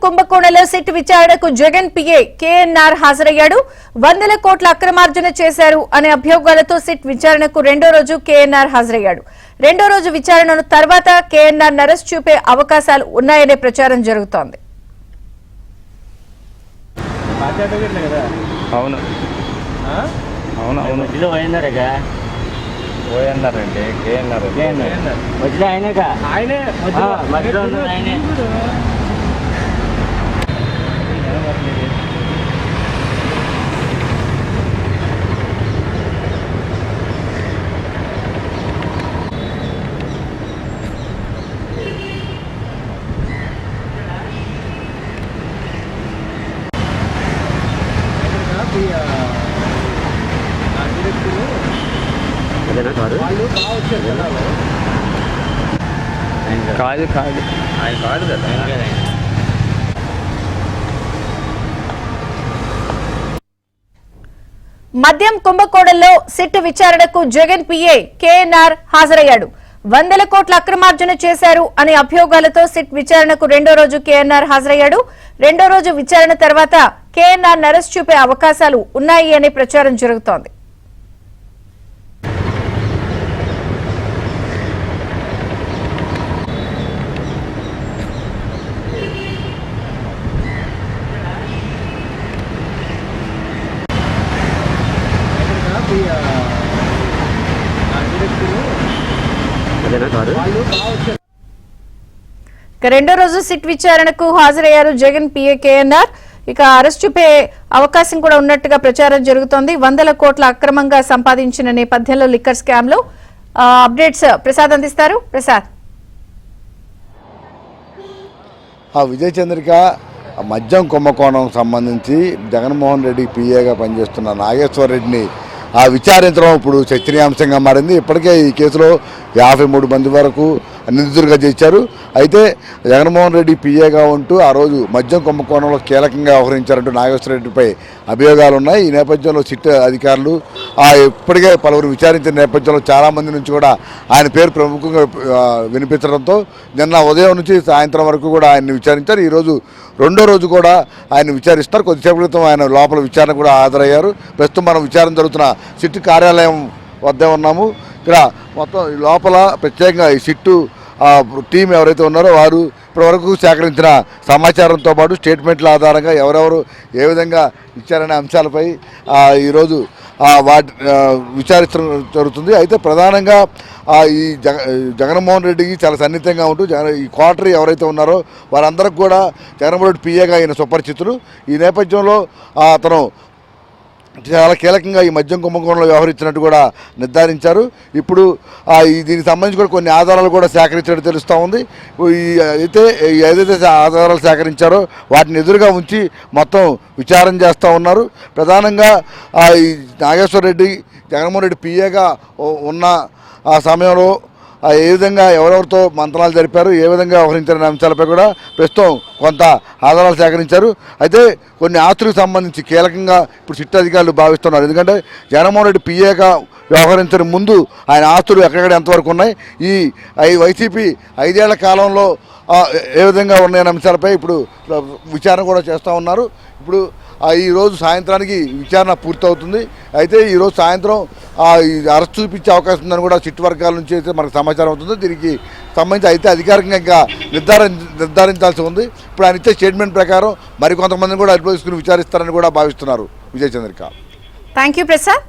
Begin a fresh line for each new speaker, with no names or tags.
కుంభకోణంలో సిట్ విచారణకు Jagan PA KNR హాజరయ్యాడు. 100 కోట్ల అక్రమార్జన చేశారు అనే అభియోగాలతో సిట్ విచారణకు రెండో రోజు కేఎన్ఆర్ హాజరయ్యాడు. రెండో రోజు విచారణను తర్వాత కేఎన్ఆర్ అరెస్ట్ చూపే అవకాశాలు ఉన్నాయనే ప్రచారం జరుగుతోంది.
కాదు కాదు ఆయన కాదు కదా.
మద్యం కుంభకోణంలో సిట్ విచారణకు జగన్ పిఏ కేఎన్ఆర్ హాజరయ్యాడు. 100 కోట్ల అక్రమార్జన చేశారు అనే అభియోగాలతో సిట్ విచారణకు రెండో రోజు కేఎన్ఆర్ హాజరయ్యాడు. రెండో రోజు విచారణ తర్వాత కేఎన్ఆర్ అరెస్ట్ చూపే అవకాశాలు ఉన్నాయి అనే ప్రచారం జరుగుతోంది. రెండో రోజు సిట్ విచారణకు హాజరయ్యారు జగన్ పిఏ కేఎన్ఆర్. ఇక అరెస్ట్ చూపే అవకాశం కూడా ఉన్నట్టుగా ప్రచారం జరుగుతోంది. 100 కోట్ల అక్రమంగా సంపాదించిన నేపథ్యంలో లిక్కర్ స్కామ్ లో అప్డేట్స్ ప్రసాద్ అందిస్తారు. ప్రసాద్,
విజయ్ చంద్రిక మద్యం కుంభకోణం సంబంధించి జగన్మోహన్ రెడ్డి పిఏగా పనిచేస్తున్న నాగేశ్వర రెడ్డిని విచారించడం ఇప్పుడు చర్చనీయాంశంగా మారింది. ఇప్పటికే ఈ కేసులో 53 మంది వరకు నిందితులుగా చేశారు. అయితే జగన్మోహన్ రెడ్డి పిఏగా ఉంటూ ఆ రోజు మద్యం కుంభకోణంలో కీలకంగా వ్యవహరించారంటూ నాగేశ్వర రెడ్డిపై అభియోగాలు ఉన్నాయి. ఈ నేపథ్యంలో సిట్ అధికారులు ఇప్పటికే పలువురు విచారించిన నేపథ్యంలో చాలామంది నుంచి కూడా ఆయన పేరు ప్రముఖంగా వినిపించడంతో నిన్న ఉదయం నుంచి సాయంత్రం వరకు కూడా ఆయన్ని విచారించారు. ఈరోజు రెండో రోజు కూడా ఆయన విచారిస్తారు. కొద్దిసేపు క్రితం ఆయన లోపల విచారణ కూడా హాజరయ్యారు. ప్రస్తుతం మనం విచారణ జరుగుతున్న సిట్ కార్యాలయం వద్దే ఉన్నాము. ఇక్కడ మొత్తం లోపల ప్రత్యేకంగా ఈ సిట్టు టీం ఎవరైతే ఉన్నారో వారు ఇప్పటివరకు సేకరించిన సమాచారంతో పాటు స్టేట్మెంట్ల ఆధారంగా ఎవరెవరు ఏ విధంగా ఇచ్చారనే అంశాలపై ఈరోజు వాటి విచారించడం జరుగుతుంది. అయితే ప్రధానంగా ఈ జగన్మోహన్ రెడ్డికి చాలా సన్నిహితంగా ఉంటూ ఈ క్వార్టరీ ఎవరైతే ఉన్నారో వారందరికి కూడా జగన్మోహన్ రెడ్డి పిఏగా ఆయన సుపరిచితులు. ఈ నేపథ్యంలో అతను చాలా కీలకంగా ఈ మద్యం కుంభకోణంలో వ్యవహరించినట్టు కూడా నిర్ధారించారు. ఇప్పుడు దీనికి సంబంధించి కూడా కొన్ని ఆధారాలు కూడా సేకరించినట్టు తెలుస్తూ ఉంది. ఏదైతే ఆధారాలు సేకరించారో వాటిని ఎదురుగా ఉంచి మొత్తం విచారణ చేస్తూ ఉన్నారు. ప్రధానంగా ఈ నాగేశ్వర రెడ్డి జగన్మోహన్ రెడ్డి పిఏగా ఉన్న ఆ సమయంలో ఏ విధంగా ఎవరెవరితో మంత్రాలు జరిపారు, ఏ విధంగా వ్యవహరించారనే అంశాలపై కూడా ప్రస్తుతం కొంత ఆధారాలు సేకరించారు. అయితే కొన్ని ఆస్తులకు సంబంధించి కీలకంగా ఇప్పుడు సిట్ అధికారులు భావిస్తున్నారు. ఎందుకంటే జగన్మోహన్ రెడ్డి పిఏగా వ్యవహరించడం ముందు ఆయన ఆస్తులు ఎక్కడెక్కడ ఎంతవరకు ఉన్నాయి, ఈ వైసీపీ 5 ఏళ్ల కాలంలో ఏ విధంగా ఉన్నాయనే అంశాలపై ఇప్పుడు విచారణ కూడా చేస్తూ ఉన్నారు. ఇప్పుడు ఈరోజు సాయంత్రానికి విచారణ పూర్తవుతుంది. అయితే ఈరోజు సాయంత్రం అరెస్ట్ చూపించే అవకాశం ఉందని కూడా సిట్ వర్గాల నుంచి అయితే మనకు సమాచారం అవుతుంది. దీనికి సంబంధించి అయితే అధికారికంగా ఇంకా నిర్ధారించాల్సి ఉంది. ఇప్పుడు ఆయన ఇచ్చే స్టేట్మెంట్ ప్రకారం మరికొంతమందిని కూడా అదుపులో తీసుకుని విచారిస్తారని కూడా భావిస్తున్నారు. విజయ్ చంద్రిక.
Thank you Prasad.